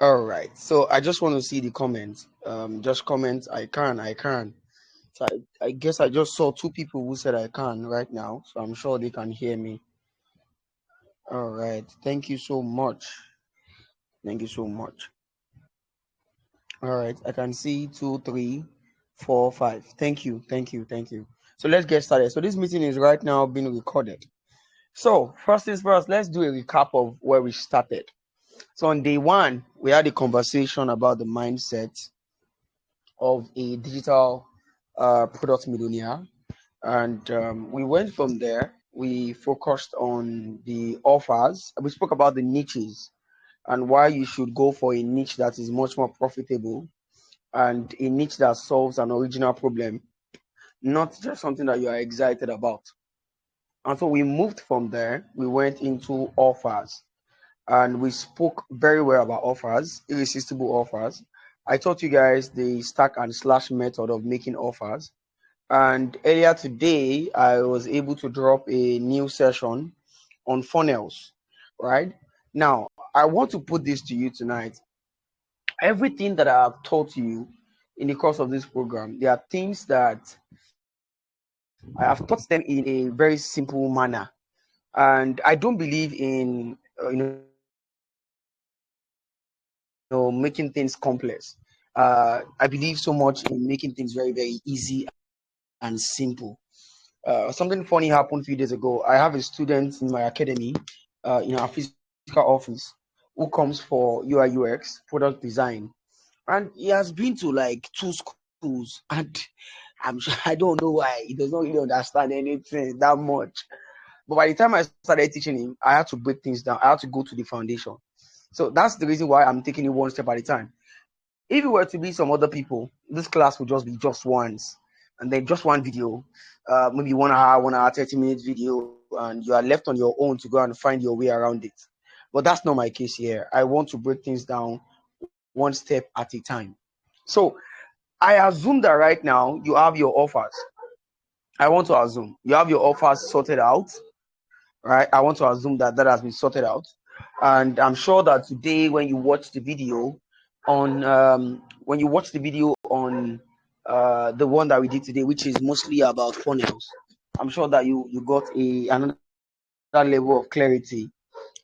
All right. So I just want to see the comments. Just comment. I can. I can. So I guess I just saw two people who said I can right now. So I'm sure they can hear me. All right. Thank you so much. Thank you so much. All right. I can see 2, 3, 4, 5. Thank you. Thank you. Thank you. So let's get started. So this meeting is right now being recorded. So first things first, let's do a recap of where we started. So on day one, we had a conversation about the mindset of a digital product millionaire. And we went from there. We focused on the offers. We spoke about the niches and why you should go for a niche that is much more profitable and a niche that solves an original problem, not just something that you are excited about. And so we moved from there. We went into offers and we spoke very well about offers, irresistible offers. I taught you guys the stack and slash method of making offers. And earlier today, I was able to drop a new session on funnels, right? Now, I want to put this to you tonight. Everything that I have taught you in the course of this program, there are things that I have taught them in a very simple manner. And I don't believe in, making things complex. I believe so much in making things very, very easy and simple. Something funny happened a few days ago. I have a student in my academy, in our physical office, who comes for UI UX product design, and he has been to like 2 schools, and I don't know why he does not really understand anything that much. But by the time I started teaching him, I had to break things down. I had to go to the foundation. So that's the reason why I'm taking it one step at a time. If it were to be some other people, this class would just be just once, and then just one video, maybe 1 hour, 30 minutes video, and you are left on your own to go and find your way around it. But that's not my case here. I want to break things down one step at a time. So I assume that right now you have your offers. I want to assume you have your offers sorted out, right? I want to assume that that has been sorted out. And I'm sure that today, when you watch the video on the one that we did today, which is mostly about funnels, I'm sure that you got another level of clarity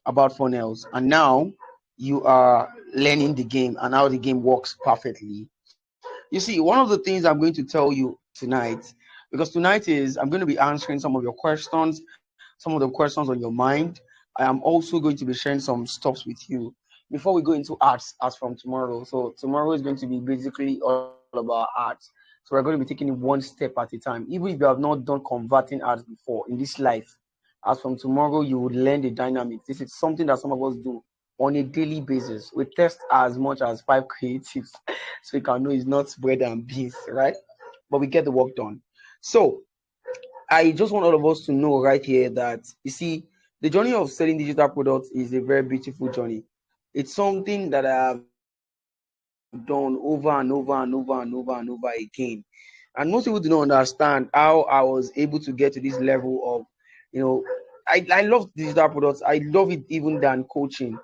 about funnels, and now you are learning the game and how the game works perfectly. You see, one of the things I'm going to tell you tonight, because tonight is I'm going to be answering some of your questions, some of the questions on your mind. I am also going to be sharing some stuffs with you before we go into arts as from tomorrow. So tomorrow is going to be basically all about arts. So we're going to be taking it one step at a time. Even if you have not done converting arts before in this life, as from tomorrow you would learn the dynamics. This is something that some of us do on a daily basis. We test as much as 5 creatives so we can know it's not bread and beans, right? But we get the work done. So I just want all of us to know right here that you see, the journey of selling digital products is a very beautiful journey. It's something that I have done over and over and over and over and over and over and over again. And most people do not understand how I was able to get to this level of, you know, I love digital products. I love it even than coaching.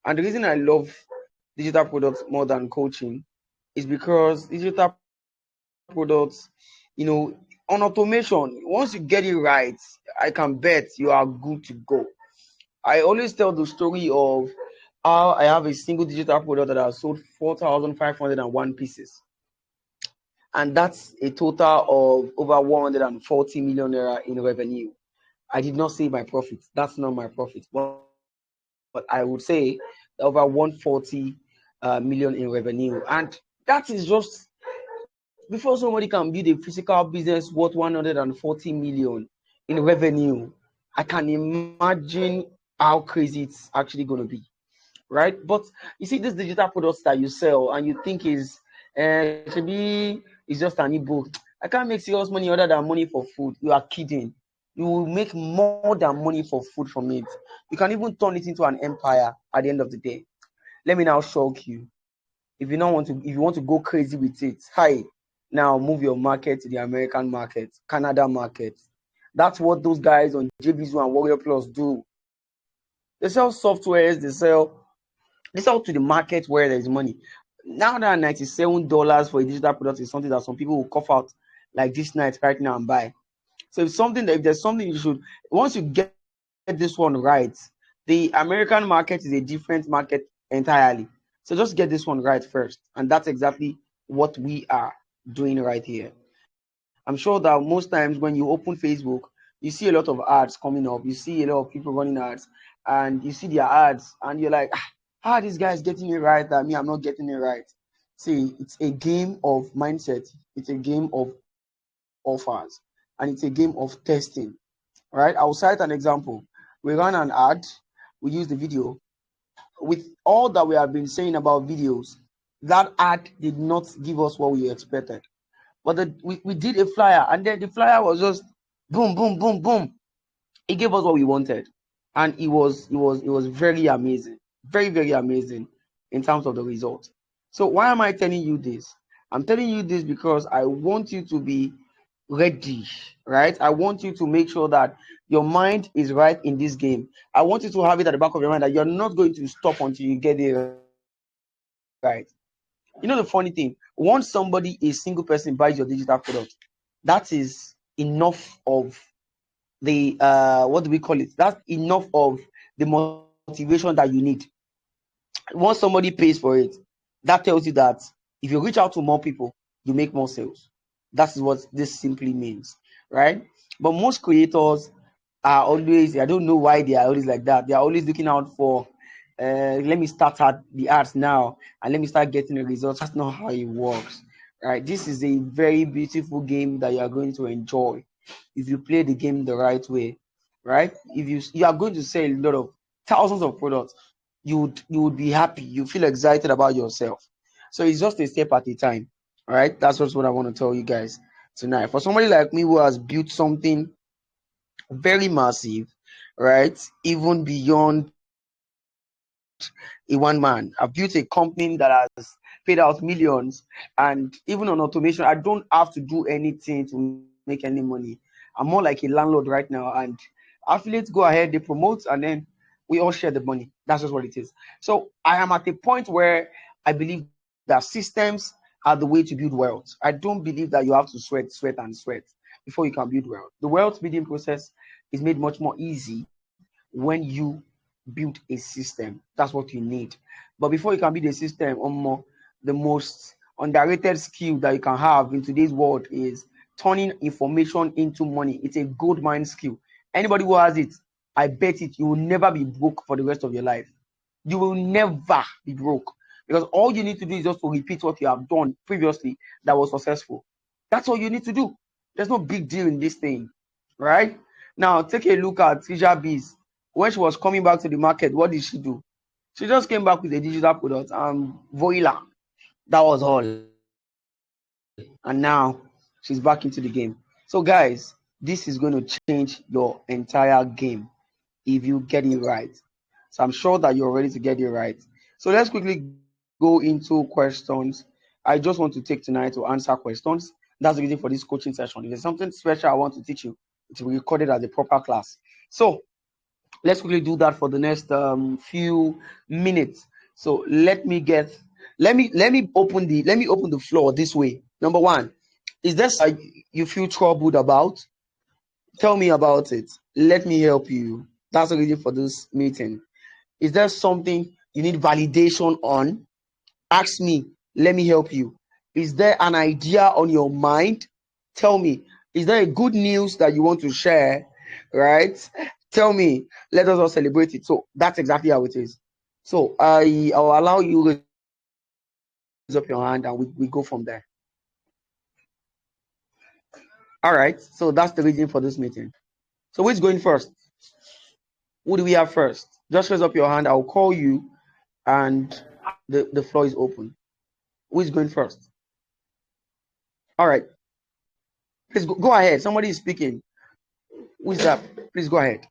And the reason I love digital products more than coaching is because digital products, on automation, once you get it right, I can bet you are good to go. I always tell the story of how I have a single digital product that has sold 4,501 pieces. And that's a total of over 140 million naira in revenue. I did not say my profit. That's not my profit. But I would say over 140 million in revenue. And that is just before somebody can build a physical business worth 140 million in revenue. I can imagine how crazy it's actually going to be, right? But you see, these digital products that you sell and you think should be is just an ebook. I can't make serious money other than money for food. You are kidding. You will make more than money for food from it. You can even turn it into an empire at the end of the day. Let me now shock you. If you want to go crazy with it, hi, now move your market to the American market, Canada market. That's what those guys on JVZoo and Warrior Plus do. They sell softwares, they sell This out to the market where there's money. Now that $97 for a digital product is something that some people will cough out like this night right now and buy. So if there's something you should, once you get this one right, the American market is a different market entirely. So just get this one right first. And that's exactly what we are doing right here. I'm sure that most times when you open Facebook, you see a lot of ads coming up. You see a lot of people running ads, and you see their ads, and you're like, how are these guys getting it right? That me, I'm not getting it right. See, it's a game of mindset. It's a game of offers, and it's a game of testing. Right? I'll cite an example. We ran an ad. We used the video. With all that we have been saying about videos, that ad did not give us what we expected. But we did a flyer, and then the flyer was just boom, boom, boom, boom. It gave us what we wanted, and it was very amazing, very very amazing in terms of the result. So why am I telling you this? I'm telling you this because I want you to be ready, right? I want you to make sure that your mind is right in this game. I want you to have it at the back of your mind that you're not going to stop until you get it right. You know the funny thing, once somebody, a single person, buys your digital product, that is enough of the what do we call it? That's enough of the motivation that you need. Once somebody pays for it, that tells you that if you reach out to more people, you make more sales. That is what this simply means, right? But most creators are always, I don't know why they are always like that. They are always looking out for, let me start at the ads now and let me start getting the results. That's not how it works, right? This is a very beautiful game that you are going to enjoy if you play the game the right way, right? If you are going to sell a lot of thousands of products, you would be happy. You feel excited about yourself. So it's just a step at a time. All right. That's just what I want to tell you guys tonight. For somebody like me who has built something very massive, right? Even beyond a one man. I've built a company that has paid out millions, and even on automation, I don't have to do anything to make any money. I'm more like a landlord right now, and affiliates go ahead, they promote, and then we all share the money. That's just what it is. So I am at a point where I believe that systems are the way to build wealth. I don't believe that you have to sweat, sweat, and sweat before you can build wealth. The wealth building process is made much more easy when you build a system. That's what you need. But before you can build a system, the most underrated skill that you can have in today's world is turning information into money. It's a gold mine skill. Anybody who has it, I bet it, you will never be broke for the rest of your life. You will never be broke because all you need to do is just to repeat what you have done previously that was successful. That's all you need to do. There's no big deal in this thing, right? Now, take a look at Trisha Bees. When she was coming back to the market, what did she do? She just came back with a digital product and voila, that was all. And now she's back into the game. So, guys, this is going to change your entire game if you get it right. So, I'm sure that you're ready to get it right. So, let's quickly go into questions. I just want to take tonight to answer questions. That's the reason for this coaching session. If there's something special I want to teach you, it will be recorded as a proper class. So, let's quickly do that for the next few minutes. So let me open the floor this way. Number one, is there you feel troubled about? Tell me about it. Let me help you. That's the reason for this meeting. Is there something you need validation on? Ask me. Let me help you. Is there an idea on your mind? Tell me. Is there a good news that you want to share? Right? Tell me. Let us all celebrate it. So that's exactly how it is. So I'll allow you to raise up your hand and we go from there. All right. So that's the reason for this meeting. So who's going first? Who do we have first? Just raise up your hand. I'll call you and the floor is open. Who is going first? All right. Please go ahead. Somebody is speaking. Who is that? Please go ahead.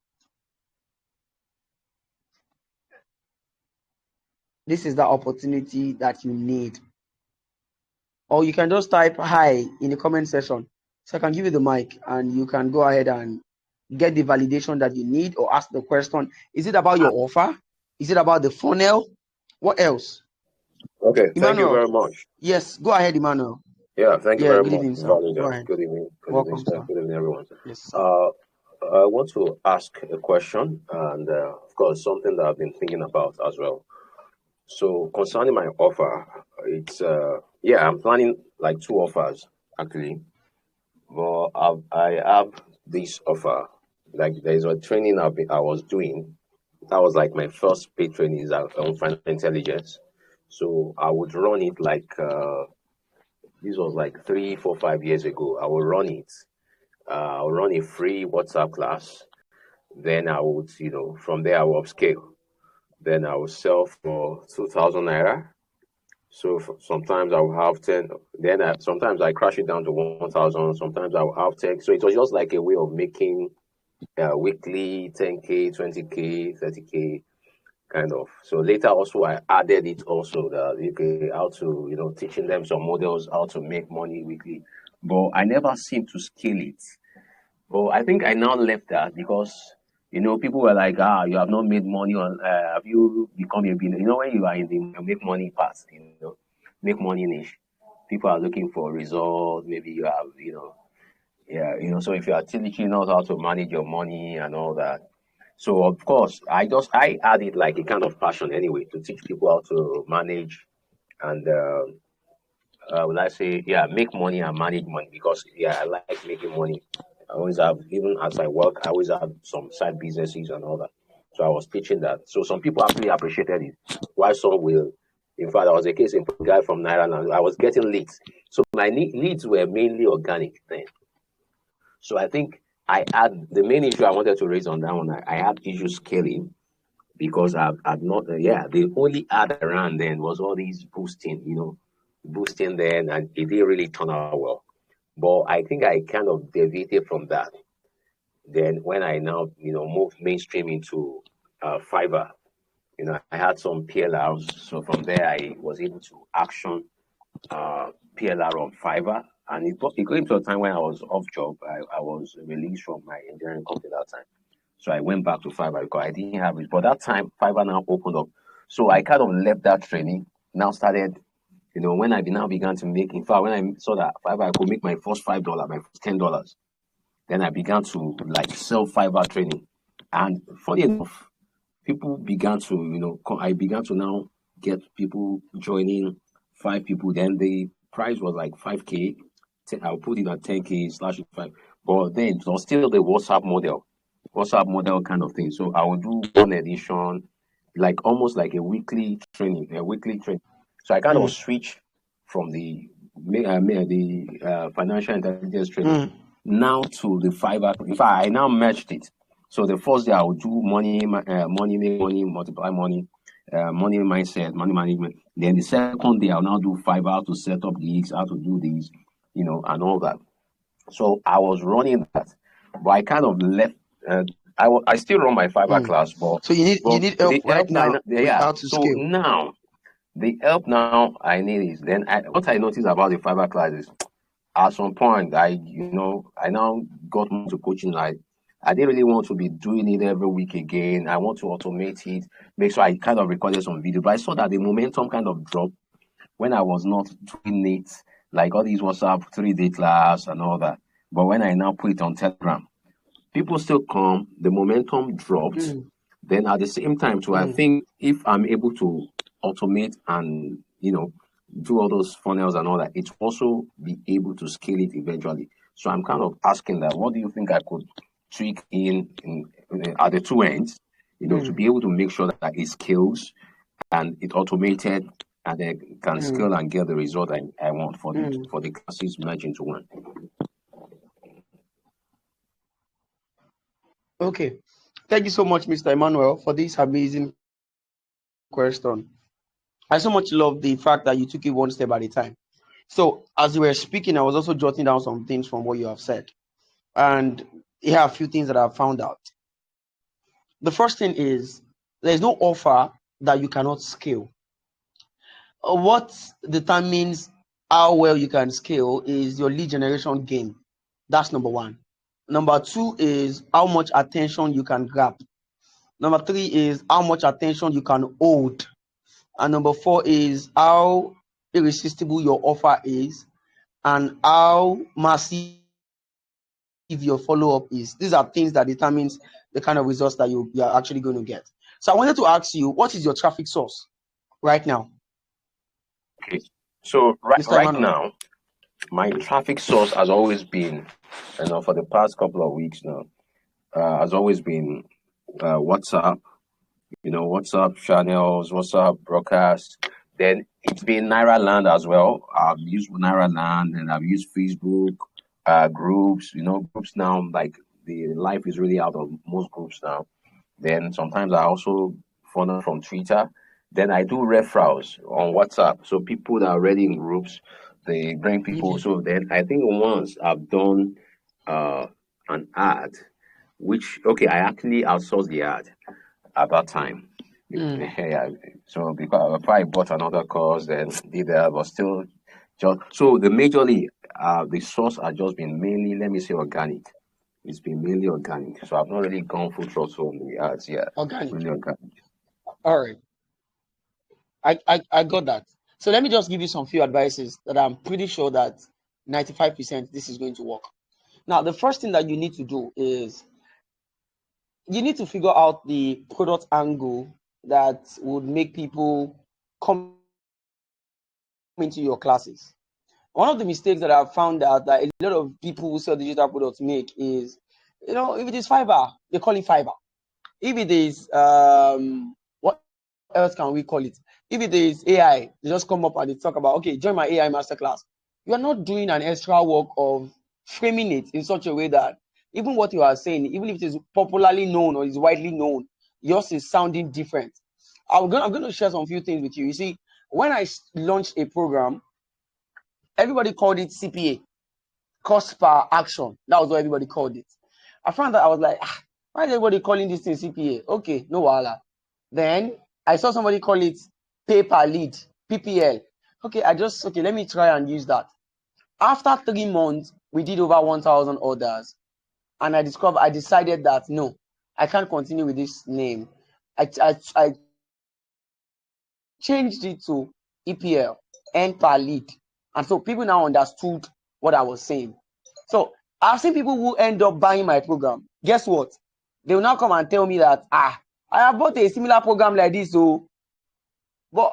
This is the opportunity that you need. Or you can just type hi in the comment section. So I can give you the mic and you can go ahead and get the validation that you need or ask the question. Is it about your offer? Is it about the funnel? What else? Okay, thank you Emmanuel. very much. Yes, go ahead, Emmanuel. Yeah, thank you Yeah, very good much evening, for sir. calling Go them. ahead. Good evening, Welcome, sir. sir. Good evening, everyone. Yes, sir. I want to ask a question, and of course, something that I've been thinking about as well. So, concerning my offer, it's yeah, I'm planning like two offers actually. But I have this offer. Like there's a training I was doing. That was like my first paid training is on financial intelligence. So I would run it like this was like 3, 4, 5 years ago. I would run it. I'll run a free WhatsApp class. Then I would, from there I will upscale. Then I will sell for 2,000 naira. So sometimes I will have 10. Then sometimes I crash it down to 1,000. Sometimes I will have 10. So it was just like a way of making weekly 10K, 20K, 30K kind of. So later also I added it also that okay, how to, teaching them some models, how to make money weekly. But I never seem to scale it. But I think I now left that because people were like, you have not made money on, have you become a billionaire? When you are in the make money part, make money niche, people are looking for results. Maybe you have, yeah, so if you are teaching us how to manage your money and all that. So of course, I added like a kind of passion anyway to teach people how to manage and will I say, yeah, make money and manage money because, yeah, I like making money. I always have, even as I work, I always have some side businesses and all that. So I was teaching that. So some people actually appreciated it. Why some will, in fact, there was a case in a guy from Naira, I was getting leads. So my leads were mainly organic then. So I think I had the main issue I wanted to raise on that one. I had issue scaling because I've not, yeah, the only ad around then was all these boosting then, and it didn't really turn out well. But I think I kind of deviated from that. Then when I now, moved mainstream into Fiverr, I had some PLRs. So from there, I was able to action PLR on Fiverr. And it came to a time when I was off job. I was released from my engineering company that time. So I went back to Fiverr because I didn't have it. But that time, Fiverr now opened up. So I kind of left that training, now started when I now began to make, in fact, when I saw that Fiverr, I could make my first $5, my first $10, then I began to like sell Fiverr training. And funny enough, people began to, I began to now get people joining, 5 people. Then the price was like 5K. I'll put it at 10K slash 5. But then it was still the WhatsApp model kind of thing. So I would do one edition, like almost like a weekly training. So I kind of switch from the financial intelligence training now to the Fiverr. In fact, I now merged it. So the first day I will do money, make money, multiply money, money mindset, money management. Then the second day I'll now do Fiverr, how to set up gigs, how to do these, and all that. So I was running that, but I kind of left. I still run my Fiverr class, but so you need help right now with how to So scale. now the help now I need is then what I noticed about the Fiverr class is at some point I now got into coaching. I didn't really want to be doing it every week again. I want to automate it, make sure I kind of recorded some video. But I saw that the momentum kind of dropped when I was not doing it, like all these WhatsApp 3-day class and all that. But when I now put it on Telegram, people still come, the momentum dropped. Then at the same time, too, I think if I'm able to automate and, do all those funnels and all that, it also be able to scale it eventually. So I'm kind of asking that, what do you think I could tweak in at the two ends, to be able to make sure that it scales and it automated and then can scale and get the result I want for the classes merged into one. Okay. Thank you so much, Mr. Emmanuel, for this amazing question. I so much love the fact that you took it one step at a time. So as you were speaking, I was also jotting down some things from what you have said. And here are a few things that I've found out. The first thing is there's no offer that you cannot scale. What determines how well you can scale is your lead generation game. That's number one. Number two is how much attention you can grab. Number three is how much attention you can hold. and number 4 is how irresistible your offer is, and how massive your follow-up is. These are things that determines the kind of results that you are actually going to get. So I wanted to ask you, what is your traffic source right now? Okay. So Mr. right Emmanuel. now, my traffic source has always been, for the past couple of weeks now, has always been WhatsApp, WhatsApp channels, WhatsApp broadcasts. Then it's been Naira Land as well. I've used Naira Land and I've used Facebook groups. Groups now, like the life is really out of most groups now. Then sometimes I also funnel from Twitter. Then I do referrals on WhatsApp. So people that are already in groups, they bring people. So then I think once I've done an ad, which, okay, I actually outsourced the ad at that time. Yeah. So because I bought another course, then did that, but still, just so the majorly the source has just been mainly, let me say, organic. It's been mainly organic. So I've not really gone full throttle on the ads yet. Organic. Really organic. All right. I got that. So let me just give you some few advices that I'm pretty sure that 95% this is going to work. Now, the first thing that you need to do is you need to figure out the product angle that would make people come into your classes. One of the mistakes that I've found out that a lot of people who sell digital products make is, if it is Fiverr, they call it Fiverr. If it is, what else can we call it? If it is AI, they just come up and they talk about, okay, join my AI masterclass. You are not doing an extra work of framing it in such a way that even what you are saying, even if it is popularly known or is widely known, yours is sounding different. I'm going to share some few things with you. You see, when I launched a program, everybody called it CPA, cost per action. That was what everybody called it. I found that I was like, why is everybody calling this thing CPA? Okay, no wala. Then I saw somebody call it pay per lead, PPL. Okay, let me try and use that. After 3 months, we did over 1,000 orders. And I decided that no, I can't continue with this name. I changed it to EPL, end per lead. And so people now understood what I was saying. So I've seen people who end up buying my program. Guess what? They will now come and tell me that, I have bought a similar program like this, but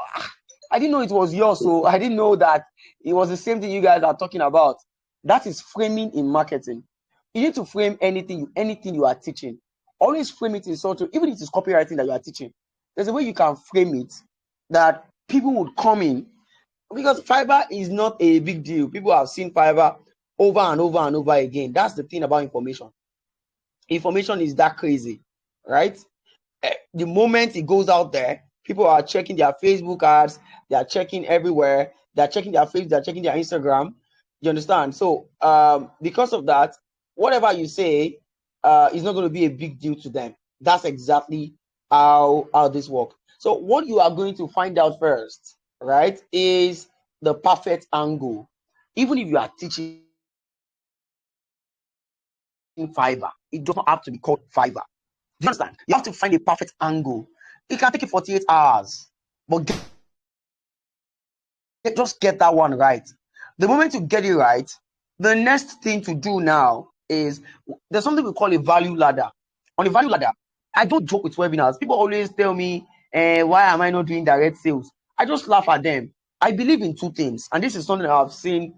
I didn't know it was yours, so I didn't know that it was the same thing you guys are talking about. That is framing in marketing. You need to frame anything you are teaching. Always frame it in such a, even if it's copywriting that you are teaching, there's a way you can frame it that people would come in, because Fiverr is not a big deal. People have seen Fiverr over and over and over again. That's the thing about information. Information is that crazy, right? The moment it goes out there, people are checking their Facebook ads, they are checking everywhere, they're checking their Facebook, they're checking their Instagram. You understand? So because of that, whatever you say is not going to be a big deal to them. That's exactly how this works. So what you are going to find out first, right, is the perfect angle. Even if you are teaching Fiverr, it doesn't have to be called Fiverr. Do you understand? You have to find a perfect angle. It can take you 48 hours, but just get that one right. The moment you get it right, the next thing to do now is there's something we call a value ladder. On a value ladder, I don't joke with webinars. People always tell me, why am I not doing direct sales? I just laugh at them. I believe in two things, and this is something I've seen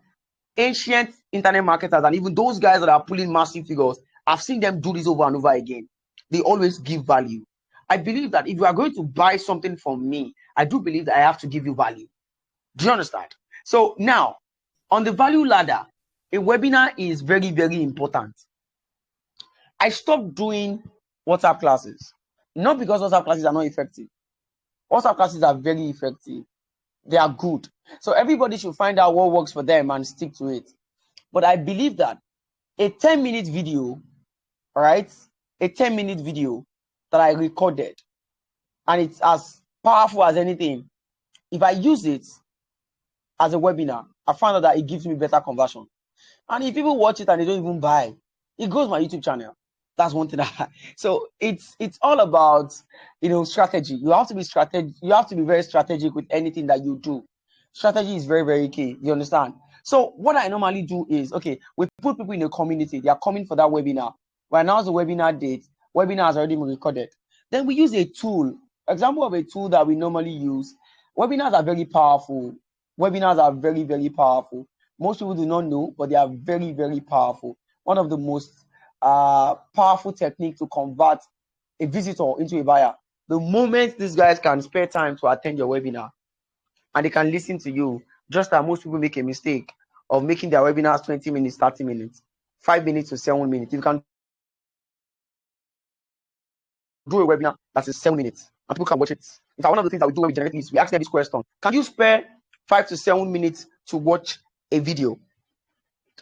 ancient internet marketers and even those guys that are pulling massive figures. I've seen them do this over and over again. They always give value. I believe that if you are going to buy something from me, I do believe that I have to give you value. Do you understand? So now, on the value ladder, a webinar is very, very important. I stopped doing WhatsApp classes, not because WhatsApp classes are not effective. WhatsApp classes are very effective. They are good. So everybody should find out what works for them and stick to it. But I believe that a 10-minute video, right? A 10-minute video that I recorded, and it's as powerful as anything. If I use it as a webinar, I found out that it gives me better conversion. And if people watch it and they don't even buy, it grows my YouTube channel. That's one thing. So it's all about, strategy. You have to be strategic. You have to be very strategic with anything that you do. Strategy is very, very key. You understand? So what I normally do is, okay, we put people in a community. They are coming for that webinar. We announce the webinar date. Webinar has already been recorded. Then we use a tool. Example of a tool that we normally use. Webinars are very powerful. Webinars are very, very powerful. Most people do not know, but they are very, very powerful. One of the most powerful technique to convert a visitor into a buyer. The moment these guys can spare time to attend your webinar and they can listen to you, just that most people make a mistake of making their webinars 20 minutes, 30 minutes, 5 minutes to 7 minutes. If you can do a webinar that is 7 minutes and people can watch it. In fact, one of the things that we do when we generate leads, we ask them this question: can you spare 5 to 7 minutes to watch a video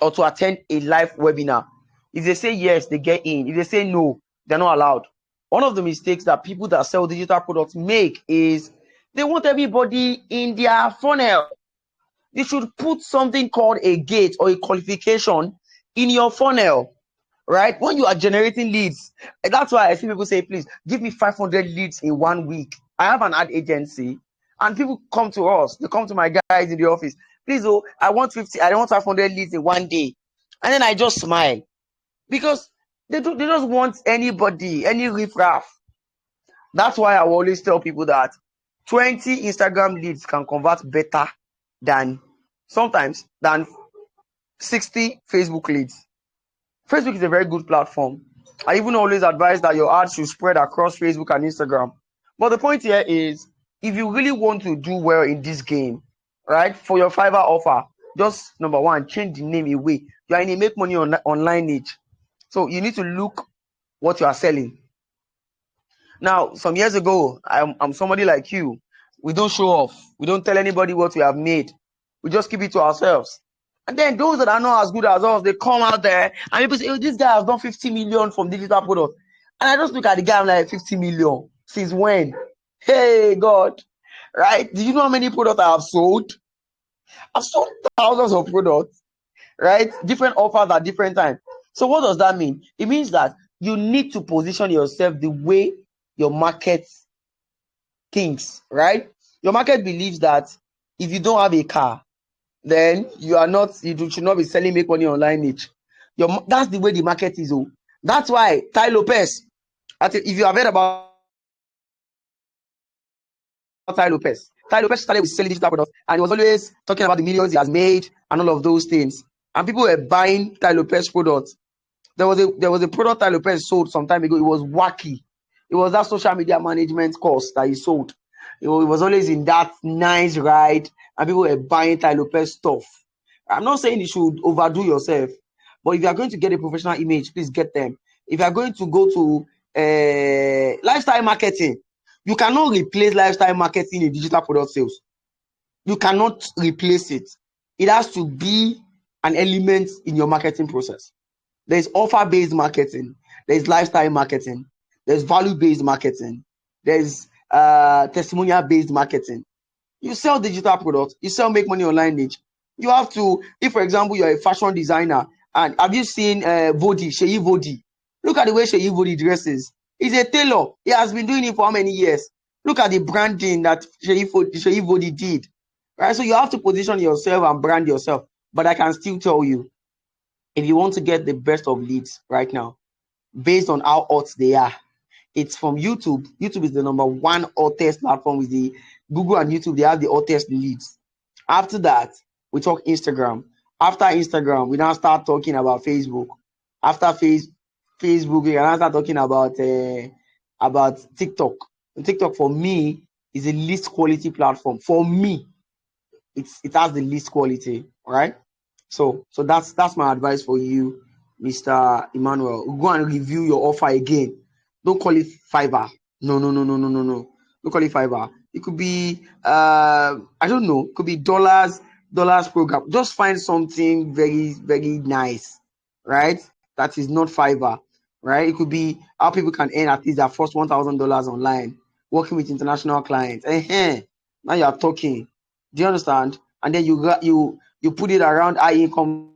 or to attend a live webinar? If they say yes, they get in. If they say no, they're not allowed. One of the mistakes that people that sell digital products make is they want everybody in their funnel. They should put something called a gate or a qualification in your funnel, right? When you are generating leads. That's why I see people say, please give me 500 leads in 1 week. I have an ad agency and people come to us. They come to my guys in the office. Please, I want 500 leads in 1 day. And then I just smile because they just want anybody, any riffraff. That's why I always tell people that 20 Instagram leads can convert better than 60 Facebook leads. Facebook is a very good platform. I even always advise that your ads should spread across Facebook and Instagram. But the point here is, if you really want to do well in this game, right, for your Fiverr offer, just number one, change the name away. You are in a make money online age. So you need to look what you are selling. Now, some years ago, I'm somebody like you. We don't show off. We don't tell anybody what we have made. We just keep it to ourselves. And then those that are not as good as us, they come out there and people say, oh, this guy has done 50 million from digital products. And I just look at the guy, I'm like, 50 million? Since when? Hey, God. Right? Do you know how many products I have sold? I've sold thousands of products, right? Different offers at different times. So what does that mean? It means that you need to position yourself the way your market thinks, right? Your market believes that if you don't have a car, then you should not be selling make money online niche. That's the way the market is. That's why Tai Lopez, if you have heard about Tai Lopez started with selling digital products and he was always talking about the millions he has made and all of those things. And people were buying Tai Lopez products. There was a product Tai Lopez sold some time ago. It was wacky. It was that social media management course that he sold. It was always in that nice ride, and people were buying Tai Lopez stuff. I'm not saying you should overdo yourself, but if you are going to get a professional image, please get them. If you are going to go to lifestyle marketing, you cannot replace lifestyle marketing in digital product sales. You cannot replace it. It has to be an element in your marketing process. There's offer-based marketing. There's lifestyle marketing. There's value-based marketing. There's testimonial-based marketing. You sell digital products. You sell make money online niche. You have to, if for example, you're a fashion designer, and have you seen Seyi Vodi? Look at the way Seyi Vodi dresses. He's a tailor. He has been doing it for how many years? Look at the branding that Seyi Vodi did. Right? So you have to position yourself and brand yourself. But I can still tell you, if you want to get the best of leads right now, based on how hot they are, it's from YouTube. YouTube is the number one hottest platform with the Google and YouTube. They have the hottest leads. After that, we talk Instagram. After Instagram, we now start talking about Facebook. After Facebook, we now start talking about TikTok. And TikTok for me is the least quality platform. For me, it has the least quality, right? So that's my advice for you, Mr. Emmanuel. Go and review your offer again. Don't call it Fiverr. No. Don't call it Fiverr. It could be I don't know. It could be dollars program. Just find something very, very nice, right? That is not Fiverr, right? It could be how people can earn at least their first $1,000 online, working with international clients. Now you are talking. Do you understand? And then you put it around high income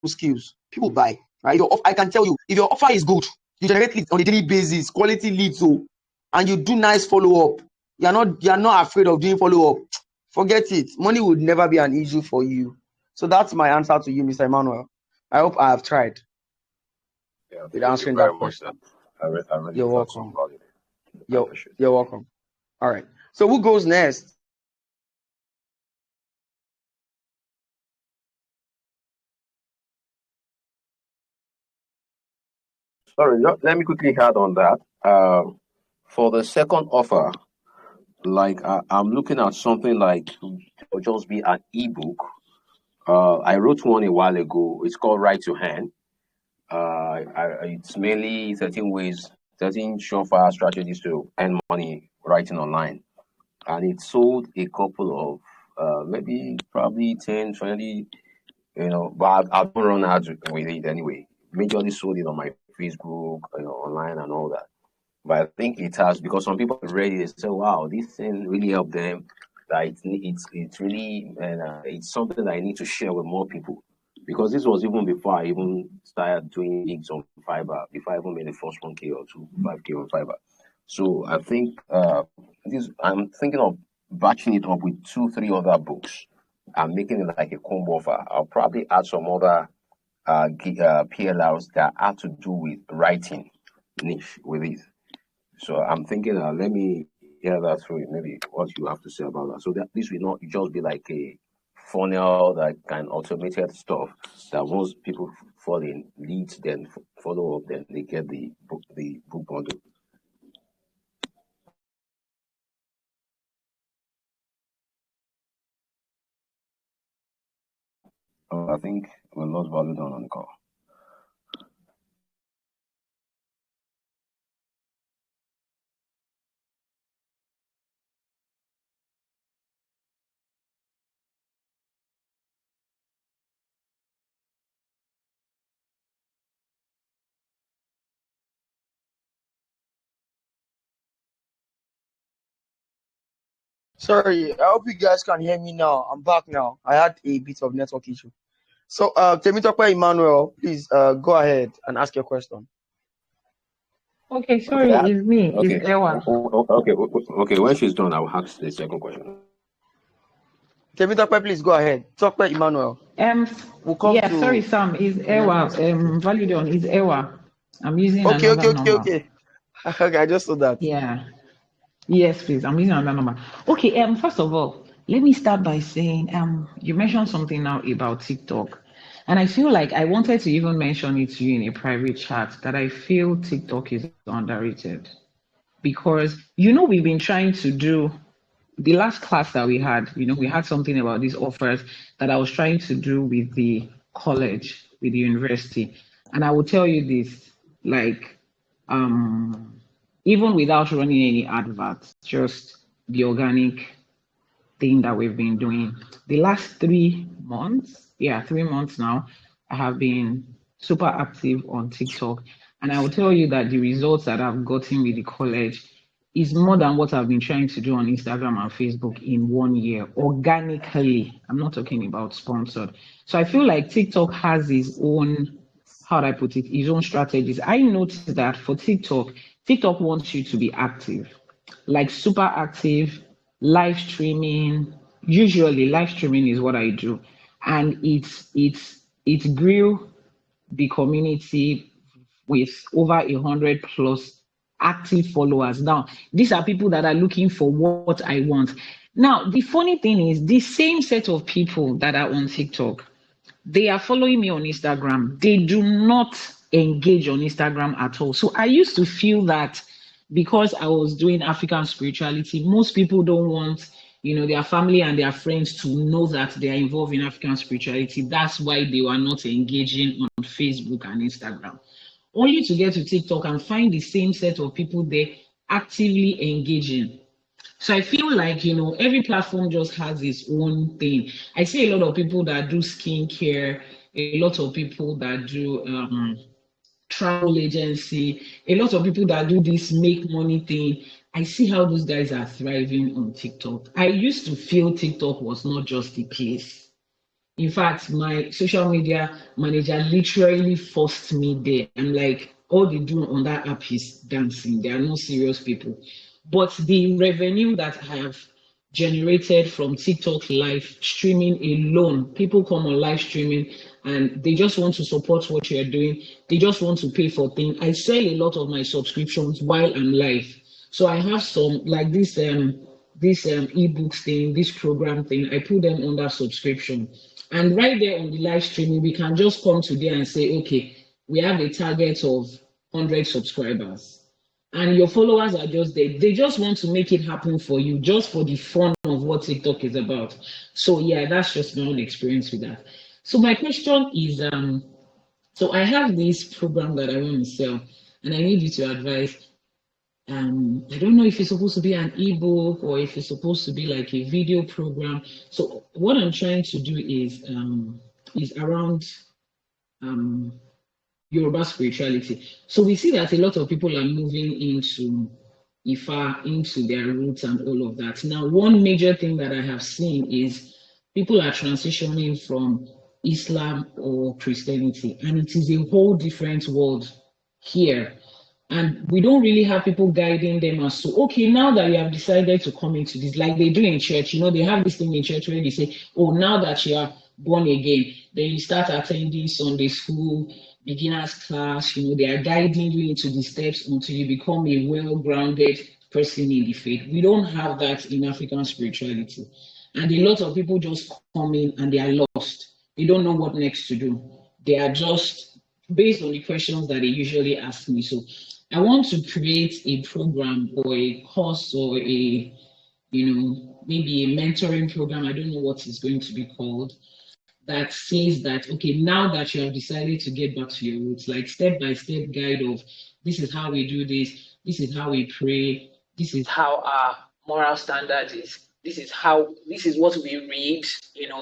skills. People buy. Right? I can tell you, if your offer is good, you generate leads on a daily basis, quality leads, and you do nice follow up. You're not afraid of doing follow up. Forget it. Money would never be an issue for you. So that's my answer to you, Mr. Emmanuel. I hope I have tried with Thank you answering very that much. question. I really You're got some welcome. value. I You're, appreciate it. you're welcome. All right. So who goes next? Sorry, let me quickly add on that. For the second offer, like I'm looking at something like it'll just be an ebook. I wrote one a while ago. It's called Write to Hand. It's mainly 13 surefire strategies to earn money writing online. And it sold a couple of maybe probably 10, 20, but I've not run ads with it anyway. Majorly sold it on my Facebook, online and all that. But I think it has, because some people read it and say, wow, this thing really helped them. That it's really, and it's something that I need to share with more people. Because this was even before I even started doing gigs on Fiverr, before I even made the first 1K or 5K on Fiverr. So I think I'm thinking of batching it up with 2, 3 other books and making it like a combo offer. I'll probably add some other PLRs that have to do with writing niche with it. So I'm thinking, let me hear that through. Maybe what you have to say about that. So that this will not just be like a funnel, that kind of automated stuff that once people fall in leads, then follow up, then they get the book bundle. I think we lost value down on the call. Sorry, I hope you guys can hear me now. I'm back now. I had a bit of network issue. So, Temitope Emmanuel, please go ahead and ask your question. Okay, sorry, it's me. Okay. It's Ewa. Okay. When she's done, I will ask the second question. Temitope, please go ahead. Tope Emmanuel. We'll come Yeah, to sorry, Sam. It's Ewa. Valudon is Ewa. I'm using another number. Okay. Okay, I just saw that. Yeah. Yes, please. I'm using another number. Okay. First of all, let me start by saying, you mentioned something now about TikTok, and I feel like I wanted to even mention it to you in a private chat that I feel TikTok is underrated because we've been trying to do the last class that we had. We had something about these offers that I was trying to do with the college, with the university, and I will tell you this, like, even without running any adverts, just the organic thing that we've been doing. The last 3 months, 3 months now, I have been super active on TikTok. And I will tell you that the results that I've gotten with the college is more than what I've been trying to do on Instagram and Facebook in 1 year organically. I'm not talking about sponsored. So I feel like TikTok has its own, how do I put it, its own strategies. I noticed that for TikTok, TikTok wants you to be active, like super active, live streaming. Usually live streaming is what I do. And it grew the community with over 100 plus active followers. Now, these are people that are looking for what I want. Now, the funny thing is, the same set of people that are on TikTok, they are following me on Instagram. They do not engage on Instagram at all. So I used to feel that because I was doing African spirituality, most people don't want, their family and their friends to know that they are involved in African spirituality. That's why they were not engaging on Facebook and Instagram. Only to get to TikTok and find the same set of people there actively engaging. So I feel like, every platform just has its own thing. I see a lot of people that do skincare, a lot of people that do travel agency, a lot of people that do this make money thing. I see how those guys are thriving on TikTok. I used to feel TikTok was not just a place. In fact, my social media manager literally forced me there. I'm like, all they do on that app is dancing. They are not serious people. But the revenue that I have generated from TikTok live streaming alone, people come on live streaming and they just want to support what you're doing. They just want to pay for things. I sell a lot of my subscriptions while I'm live. So I have some like this ebooks thing, this program thing. I put them under subscription. And right there on the live streaming, we can just come today and say, okay, we have a target of 100 subscribers. And your followers are just there. They just want to make it happen for you, just for the fun of what TikTok is about. So yeah, that's just my own experience with that. So my question is, so I have this program that I want to sell, and I need you to advise. I don't know if it's supposed to be an ebook or if it's supposed to be like a video program. So what I'm trying to do is around Yoruba spirituality. So we see that a lot of people are moving into Ifa, into their roots and all of that. Now, one major thing that I have seen is people are transitioning from Islam or Christianity, and it is a whole different world here. And we don't really have people guiding them as to, okay, now that you have decided to come into this, like they do in church, they have this thing in church where they say, oh, now that you are born again, then you start attending Sunday school, beginners class, they are guiding you into the steps until you become a well-grounded person in the faith. We don't have that in African spirituality. And a lot of people just come in and they are lost. They don't know what next to do. They are just based on the questions that they usually ask me. So I want to create a program or a course or maybe a mentoring program. I don't know what it's going to be called, that says that, okay, now that you have decided to get back to your roots, like step-by-step guide of this is how we do this is how we pray, this is how our moral standard is, this is what we read,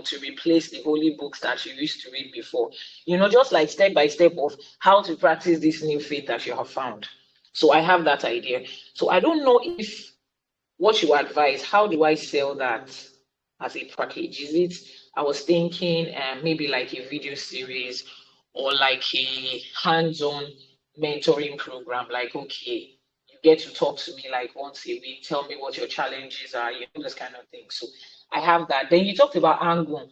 to replace the holy books that you used to read before. Just like step-by-step of how to practice this new faith that you have found. So I have that idea. So I don't know if what you advise, how do I sell that as a package? Is it, I was thinking maybe like a video series or like a hands-on mentoring program, like, okay, you get to talk to me like once a week, tell me what your challenges are, this kind of thing. So I have that. Then you talked about Angu.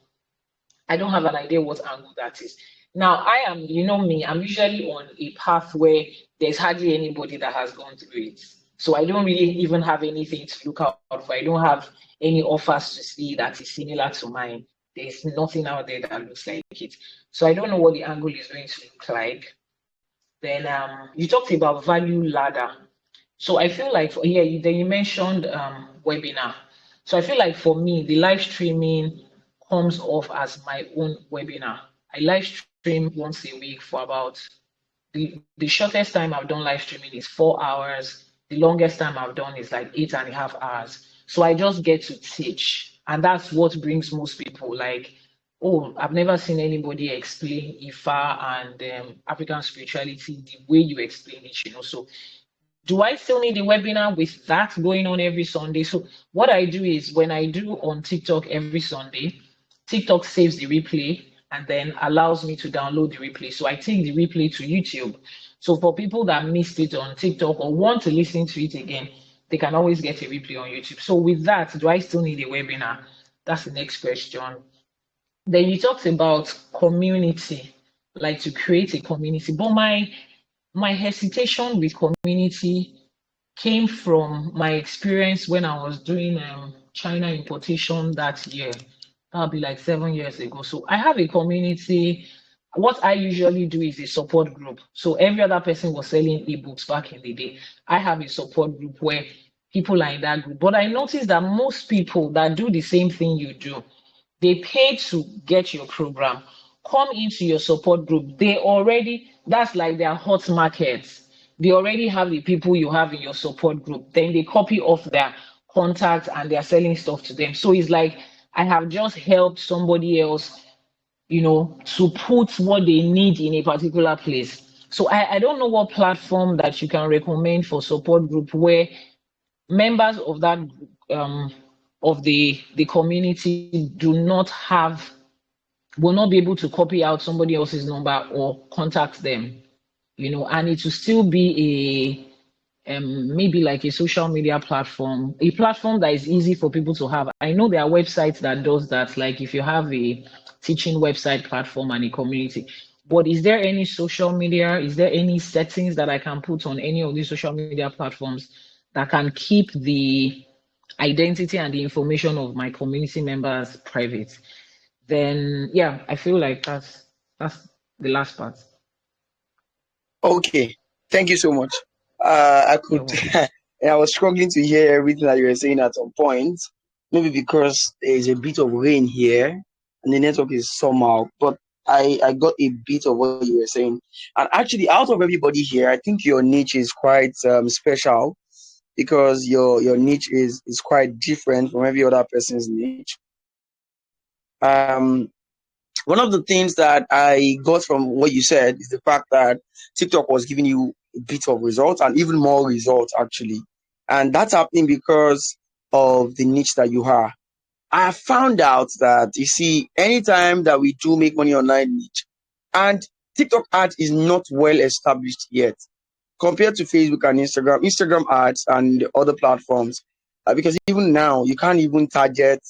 I don't have an idea what Angu that is. Now, I am, me, I'm usually on a path where there's hardly anybody that has gone through it. So I don't really even have anything to look out for. I don't have any offers to see that is similar to mine. There's nothing out there that looks like it. So I don't know what the angle is going to look like. Then you talked about value ladder. So I feel like then you mentioned webinar. So I feel like for me, the live streaming comes off as my own webinar. I live stream once a week for about the shortest time I've done live streaming is 4 hours. The longest time I've done is like 8.5 hours. So I just get to teach. And that's what brings most people, like, oh, I've never seen anybody explain Ifa and African spirituality the way you explain it, So do I still need a webinar with that going on every Sunday? So what I do is when I do on TikTok every Sunday, TikTok saves the replay and then allows me to download the replay. So I take the replay to YouTube. So for people that missed it on TikTok or want to listen to it again, they can always get a replay on YouTube. So with that, do I still need a webinar? That's the next question. Then you talked about community, like to create a community. But my hesitation with community came from my experience when I was doing China importation that year. That'll be like 7 years ago. So I have a community. What I usually do is a support group. So every other person was selling ebooks back in the day. I have a support group where people are in that group. But I noticed that most people that do the same thing you do, they pay to get your program, come into your support group. That's like their hot markets. They already have the people you have in your support group. Then they copy off their contacts and they're selling stuff to them. So it's like I have just helped somebody else, to put what they need in a particular place. So I don't know what platform that you can recommend for support group where members of that of the community do not have will not be able to copy out somebody else's number or contact them, and it will still be maybe like a social media platform, a platform that is easy for people to have. I know there are websites that does that, like if you have a teaching website platform and a community. But is there any social media, is there any settings that I can put on any of these social media platforms that can keep the identity and the information of my community members private? Then yeah, I feel like that's the last part. Okay, thank you so much. I You're could, welcome. I was struggling to hear everything that you were saying at some point. Maybe because there is a bit of rain here and the network is somehow, but I got a bit of what you were saying. And actually, out of everybody here, I think your niche is quite special because your niche is quite different from every other person's niche. Um, One of the things that I got from what you said is the fact that TikTok was giving you a bit of results and even more results actually. And that's happening because of the niche that you are. I found out that you see, anytime that we do make money online niche, and TikTok ads is not well established yet compared to Facebook and Instagram ads and other platforms. Because even now, you can't even target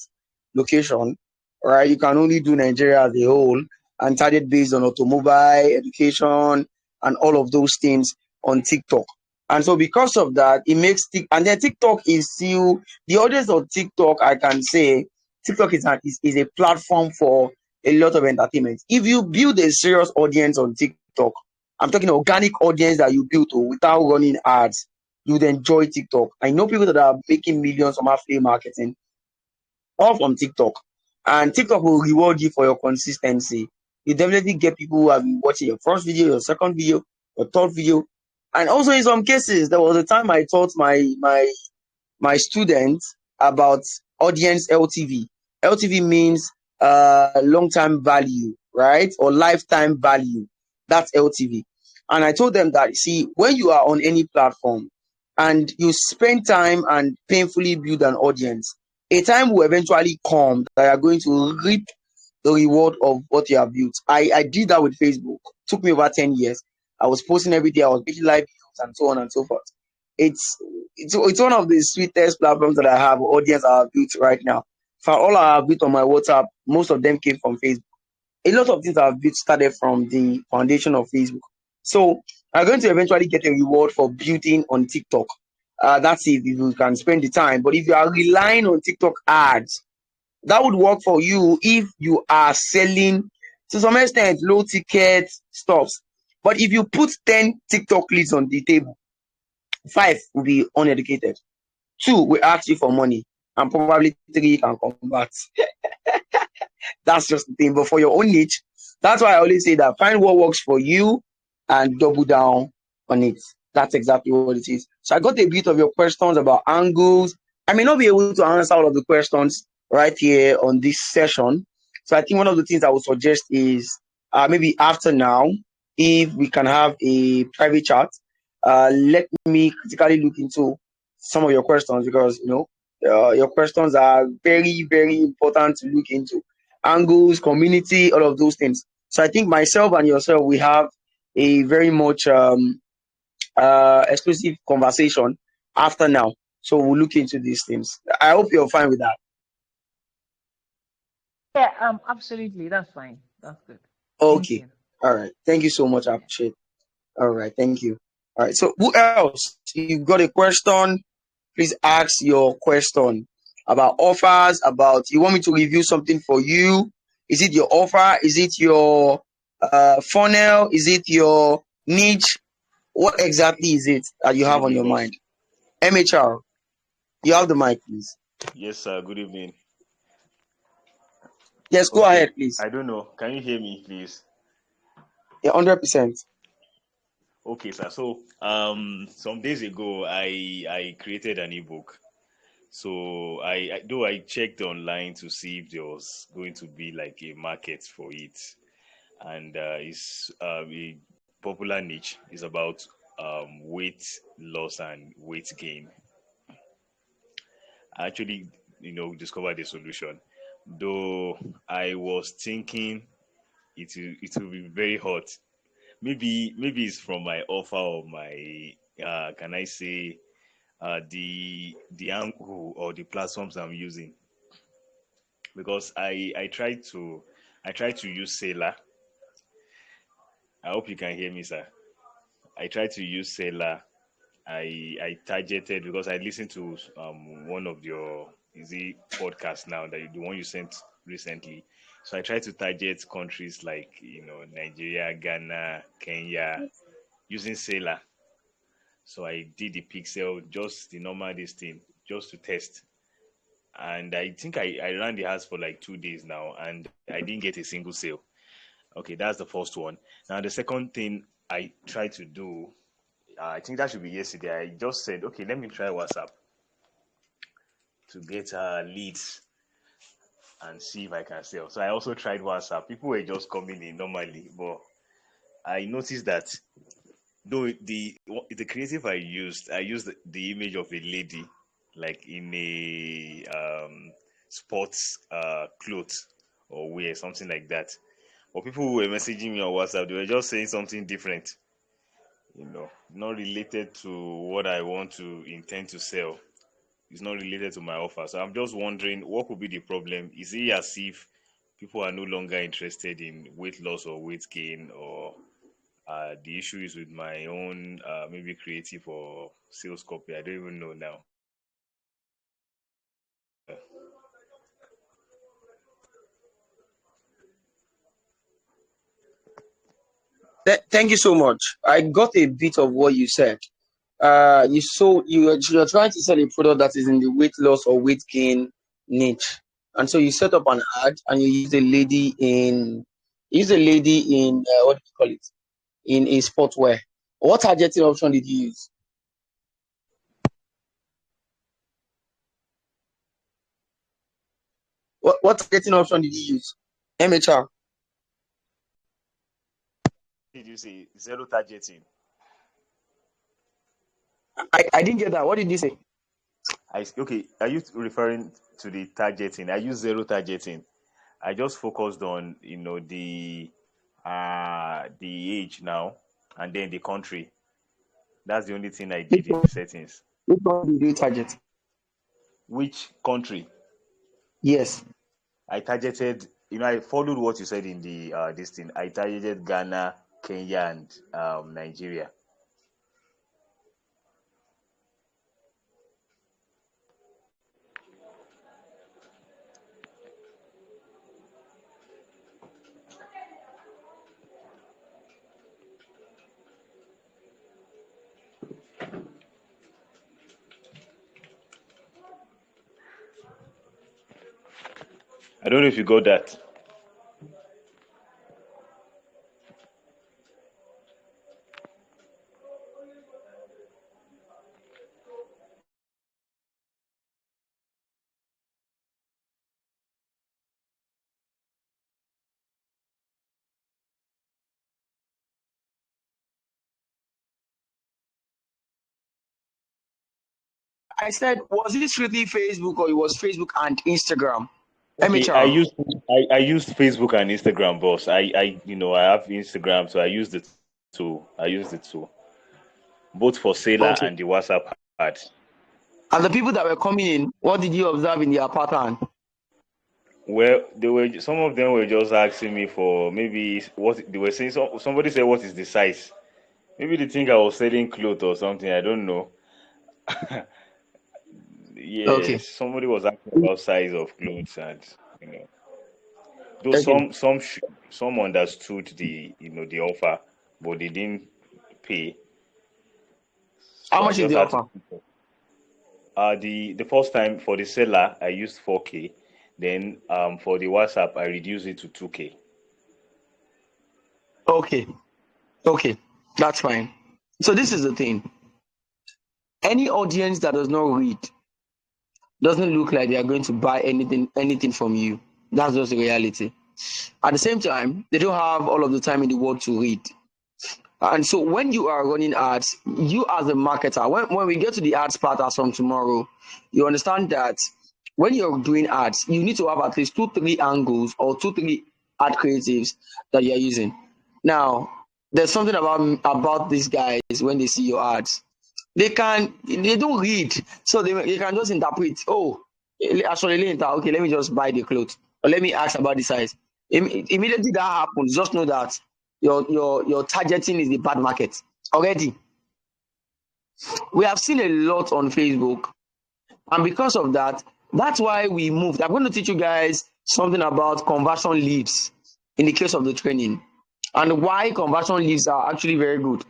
location, right? You can only do Nigeria as a whole and target based on automobile, education, and all of those things on TikTok. And so because of that, it makes and then TikTok is still the audience of TikTok. I can say TikTok is a platform for a lot of entertainment. If you build a serious audience on TikTok, I'm talking organic audience that you build to without running ads, you'd enjoy TikTok. I know people that are making millions from affiliate marketing all from TikTok. And TikTok will reward you for your consistency. You definitely get people who have been watching your first video, your second video, your third video. And also in some cases, there was a time I taught my students about audience LTV. LTV means long term value, right? Or lifetime value. That's LTV. And I told them that, see, when you are on any platform and you spend time and painfully build an audience, a time will eventually come that you are going to reap the reward of what you have built. I did that with Facebook. It took me over 10 years. I was posting every day. I was making live videos and so on and so forth. It's one of the sweetest platforms that I have, audience I have built right now. For all I have built on my WhatsApp, most of them came from Facebook. A lot of things I've built started from the foundation of Facebook. So I'm going to eventually get a reward for building on TikTok. That's if you can spend the time. But if you are relying on TikTok ads, that would work for you if you are selling to some extent low ticket stuffs. But if you put 10 TikTok leads on the table, 5 will be uneducated, 2 will ask you for money, and probably 3 can convert. That's just the thing. But for your own niche, that's why I always say that find what works for you and double down on it. That's exactly what it is. So I got a bit of your questions about angles. I may not be able to answer all of the questions right here on this session. So I think one of the things I would suggest is maybe after now, if we can have a private chat, let me critically look into some of your questions because your questions are very, very important to look into. Angles, community, all of those things. So I think myself and yourself, we have a very much exclusive conversation after now. So we'll look into these things. I hope you're fine with that. Yeah, absolutely. That's fine. That's good. Thank Okay. you. All right. Thank you so much. I appreciate it. All right. Thank you. All right. So who else? You've got a question? Please ask your question about offers, about you want me to review something for you. Is it your offer? Is it your funnel? Is it your niche? What exactly is it that you Good have on evening, your boss. mind? MHR, you have the mic, please. Yes, sir. Good evening. Yes, go Okay. ahead, please. I don't know. Can you hear me, please? Yeah, 100%. Okay, sir. So, some days ago, I created an ebook. So, though I checked online to see if there was going to be like a market for it, and it's a popular niche. It's about weight loss and weight gain. I actually, discovered a solution. Though I was thinking it will be very hot. Maybe it's from my offer or my can I say the angle or the platforms I'm using, because I try to use Sailor. I hope you can hear me, sir. I try to use Sailor. I targeted because I listened to one of your easy podcasts now, that the one you sent recently. So I try to target countries like Nigeria, Ghana, Kenya using Sailor. So I did the pixel, just the normal this thing, just to test. And I think I ran the ads for like 2 days now, and I didn't get a single sale. Okay, that's the first one. Now the second thing I tried to do, I think that should be yesterday. I just said, okay, let me try WhatsApp to get leads and see if I can sell. So I also tried WhatsApp. People were just coming in normally, but I noticed that though the creative I used the image of a lady like in a sports clothes or wear something like that. But people who were messaging me on WhatsApp, they were just saying something different, not related to what I want to intend to sell. It's not related to my offer. So I'm just wondering what could be the problem. Is it as if people are no longer interested in weight loss or weight gain, or the issue is with my own maybe creative or sales copy? I don't even know now. Thank you so much. I got a bit of what you said. You're trying to sell a product that is in the weight loss or weight gain niche, and so you set up an ad and you use a lady in what do you call it, in a sportwear. What targeting option did you use? What targeting option did you use? MHR. Did you say zero targeting? I didn't get that. What did you say? Okay, are you referring to the targeting? I use zero targeting. I just focused on the age now, and then the country. That's the only thing I Which did in one, the settings. which one did you target? Which country? Yes. I targeted, I followed what you said in the this thing. I targeted Ghana, Kenya, and Nigeria. I don't know if you got that. I said, was it strictly Facebook or it was Facebook and Instagram? Okay, I MHR. used I used Facebook and Instagram, boss. I have Instagram, so I used it too. I used it too, both for Sailor Okay. and the WhatsApp ads. And the people that were coming in, what did you observe in their pattern? Well, some of them were just asking me for maybe what they were saying. Somebody said, "What is the size?" Maybe they think I was selling clothes or something. I don't know. Okay. Yes, somebody was asking about size of clothes, and you know, though Okay. some understood the offer, but they didn't pay. How So I much is just the had to. offer? The first time for the seller I used 4K. Then for the WhatsApp I reduced it to 2K. Okay. Okay. That's fine. So this is the thing. Any audience that does not read doesn't look like they are going to buy anything from you. That's just the reality. At the same time, they don't have all of the time in the world to read. And so when you are running ads, you as a marketer, when we get to the ads part as from tomorrow, you understand that when you're doing ads, you need to have at least 2, 3 angles or 2, 3 ad creatives that you're using. Now, there's something about these guys when they see your ads. They don't read, so they can just interpret. Oh, actually, okay, let me just buy the clothes, or let me ask about the size. Immediately that happens, just know that your targeting is the bad market already. We have seen a lot on Facebook, and because of that, that's why we moved. I'm going to teach you guys something about conversion leads in the case of the training, and why conversion leads are actually very good.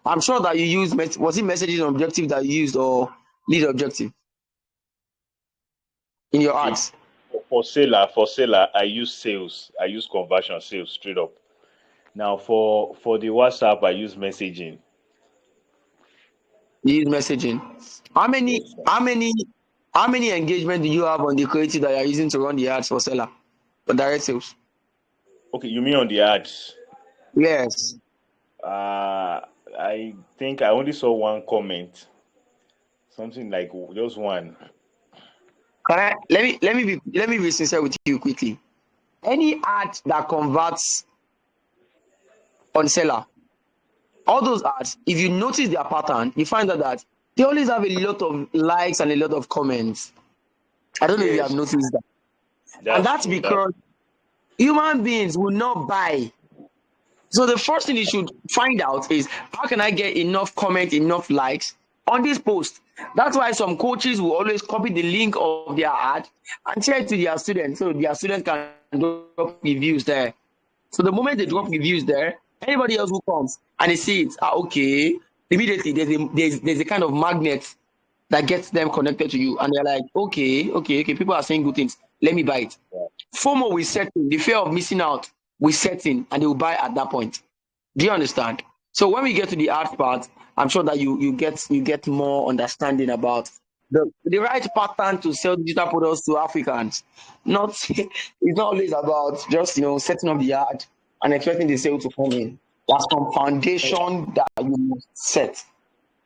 I'm sure that you used, was it messaging objective that you used, or lead objective in your Okay. ads? For seller, I use sales. I use conversion sales straight up. Now for the WhatsApp, I use messaging. You use messaging. How many Yes, sir. how many how many engagement do you have on the creative that you're using to run the ads for seller, for direct sales? Okay, you mean on the ads? Yes. I think I only saw one comment, something like just one. Let me be sincere with you quickly. Any ad that converts on seller, all those ads, if you notice their pattern, you find out that they always have a lot of likes and a lot of comments. I don't know if you have Yes, noticed that. And that's that's true. That because human beings will not buy. So the first thing you should find out is, how can I get enough comments, enough likes on this post? That's why some coaches will always copy the link of their ad and share it to their students, so their students can drop reviews there. So the moment they drop reviews there, anybody else who comes and they see it, okay, immediately there's a kind of magnet that gets them connected to you, and they're like, okay, people are saying good things, let me buy it. FOMO will set in, the fear of missing out will set in, and they will buy at that point. Do you understand? So when we get to the art part, I'm sure that you get more understanding about the right pattern to sell digital products to Africans. Not It's not always about just setting up the art and expecting the sale to come in. There's some foundation that you must set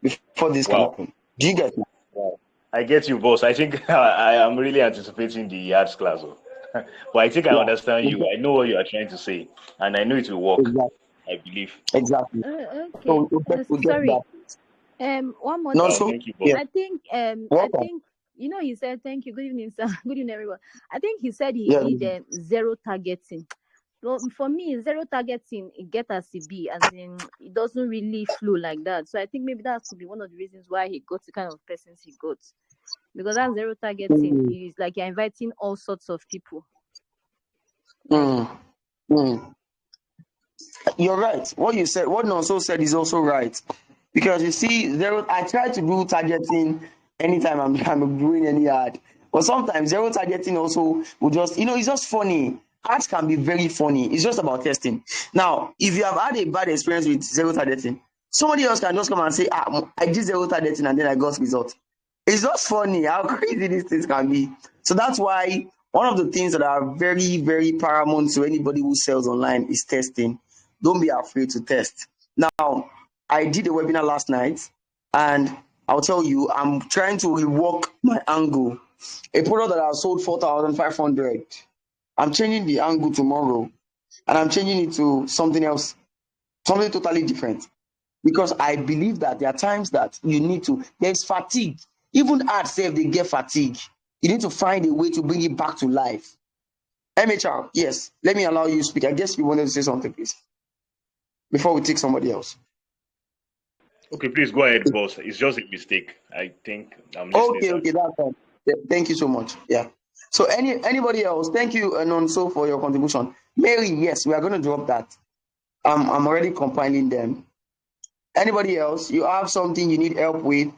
before this can wow. happen. Do you get me? Wow. I get you, boss. I think I am really anticipating the ads class. But I think I Yeah. understand you. I know what you are trying to say, and I know it will work. Exactly. I believe. Exactly. Okay. So we'll get Sorry. that. One more No, thing. so Thank you, boss. yeah. I think Welcome. he said thank you. Good evening, sir. Good evening, everyone. I think he said he Yeah. did zero targeting. Well, for me, zero targeting, it get as it be, as in it doesn't really flow like that. So I think maybe that could be one of the reasons why he got the kind of persons he got. Because that zero targeting is like you're inviting all sorts of people. Mm. Mm. You're right. What you said, what Nonso said is also right. Because you see, I try to do targeting anytime I'm doing any ad. But sometimes zero targeting also will just, it's just funny. Ads can be very funny. It's just about testing. Now, if you have had a bad experience with zero targeting, somebody else can just come and say, I did zero targeting and then I got results. It's just funny how crazy these things can be. So that's why one of the things that are very, very paramount to anybody who sells online is testing. Don't be afraid to test. Now, I did a webinar last night, and I'll tell you, I'm trying to rework my angle. A product that I sold 4,500. I'm changing the angle tomorrow, and I'm changing it to something else, something totally different. Because I believe that there are times that there's fatigue. Even ads say if they get fatigue, you need to find a way to bring it back to life. MHR, yes, let me allow you to speak. I guess you wanted to say something, please, before we take somebody else. Okay, please go ahead, boss. It's just a mistake. I think I'm listening. Okay, that's fine. Yeah, thank you so much. Yeah. So anybody else? Thank you, Anonso, for your contribution. Mary, yes, we are going to drop that. I'm already compiling them. Anybody else? You have something you need help with?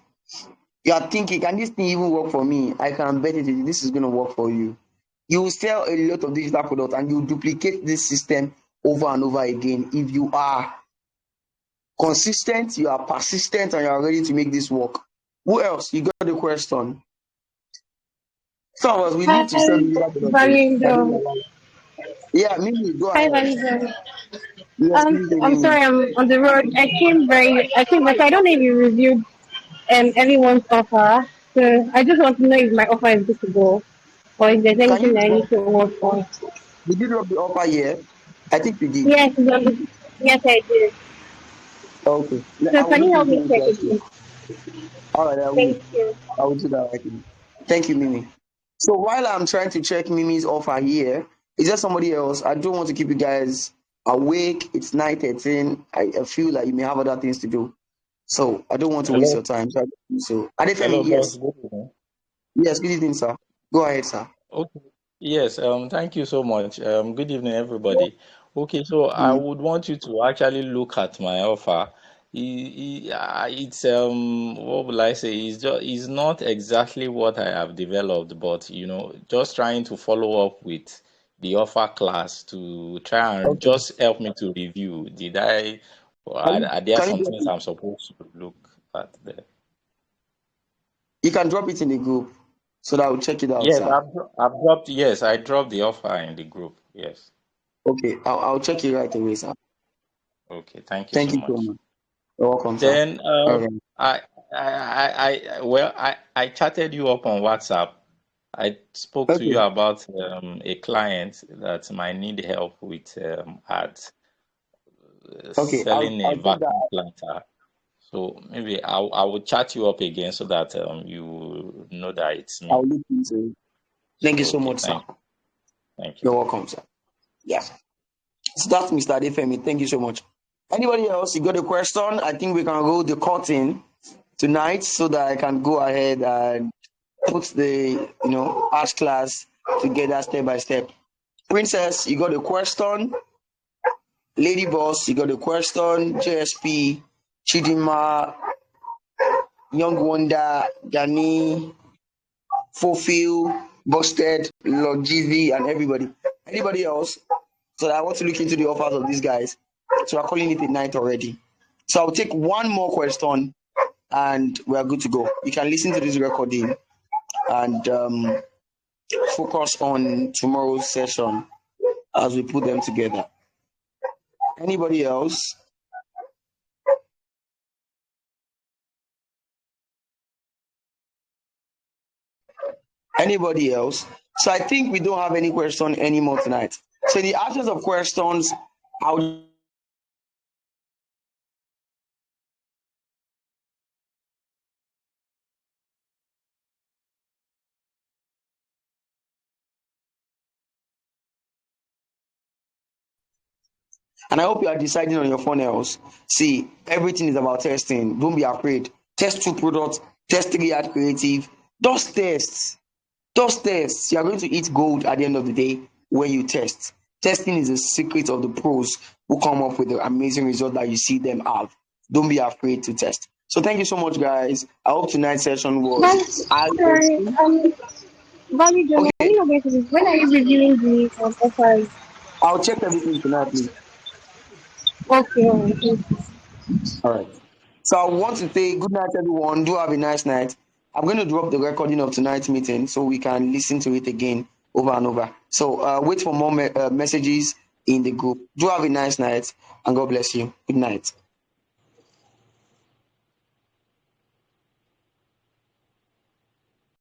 You are thinking, can this thing even work for me? I can bet it. This is going to work for you. You will sell a lot of digital products and you duplicate this system over and over again. If you are consistent, you are persistent, and you are ready to make this work. Who else? You got the question. Some of us, we need to sell digital products. Yeah, Mimi, go Hi, ahead. Vanessa. Yes, I'm sorry, I'm on the road. I came but I don't know if you reviewed everyone's offer. So I just want to know if my offer is good to go, or if there's Can anything you that I need to work on. Did you drop the offer here? I think you did. Yes, yes, I did. Okay. So I will can you look help into me it check right it, here. please? All right, I will. Thank you. I will do that right now. Thank you, Mimi. So while I'm trying to check Mimi's offer here, is there somebody else? I don't want to keep you guys awake. It's 9:13. I feel like you may have other things to do. So I don't want to waste Hello, your time. So Adefemi, hello, boss. yes. Good evening. Yes, good evening, sir. Go ahead, sir. Okay. Yes, thank you so much. Good evening, everybody. Okay, so I Mm. would want you to actually look at my offer. It's what will I say? It's not exactly what I have developed, but just trying to follow up with the offer class to try and Okay. just help me to review. Or Can you, are there can you some drop things it? I'm supposed to look at there? You can drop it in the group so that I'll check it out, Yes, sir. I dropped the offer in the group. Yes. Okay, I'll check it right away, sir. Okay, thank you Thank so you so much. much. You're welcome, sir. Then All right. I chatted you up on WhatsApp. I spoke to you Okay. about a client that might need help with ads, Okay. selling a I'll check that. vacuum planter. So maybe I will chat you up again so that you know that it's I'll me. look into it. Thank So you so okay, much, sir. thank you. You're welcome, sir. Yeah. So that's Mr. Adefemi. Thank you so much. Anybody else? You got a question? I think we can roll the curtain tonight so that I can go ahead and put the art class together step by step. Princess, you got a question? Lady Boss, you got a question? JSP, Chidima, Young Wonder, Gani, Fulfill, Busted, Lord GV, and everybody. Anybody else? So I want to look into the offers of these guys. So we're calling it a night already. So I'll take one more question and we are good to go. You can listen to this recording and focus on tomorrow's session as we put them together. Anybody else? Anybody else? So I think we don't have any question anymore tonight. So in the absence of questions, I'll and I hope you are deciding on your funnels. See, everything is about testing. Don't be afraid. Test 2 products, test 3 ad creative. Those tests. Those tests, you are going to eat gold at the end of the day when you test. Testing is the secret of the pros who come up with the amazing result that you see them have. Don't be afraid to test. So thank you so much, guys. I hope tonight's session was Sorry, eye-opening. Valley Joe, when Okay, you going to be, when are you reviewing the offers? I'll check everything tonight, please. Okay, okay. All right. So I want to say good night, everyone. Do have a nice night. I'm going to drop the recording of tonight's meeting so we can listen to it again over and over. So wait for more messages in the group. Do have a nice night and God bless you. Good night.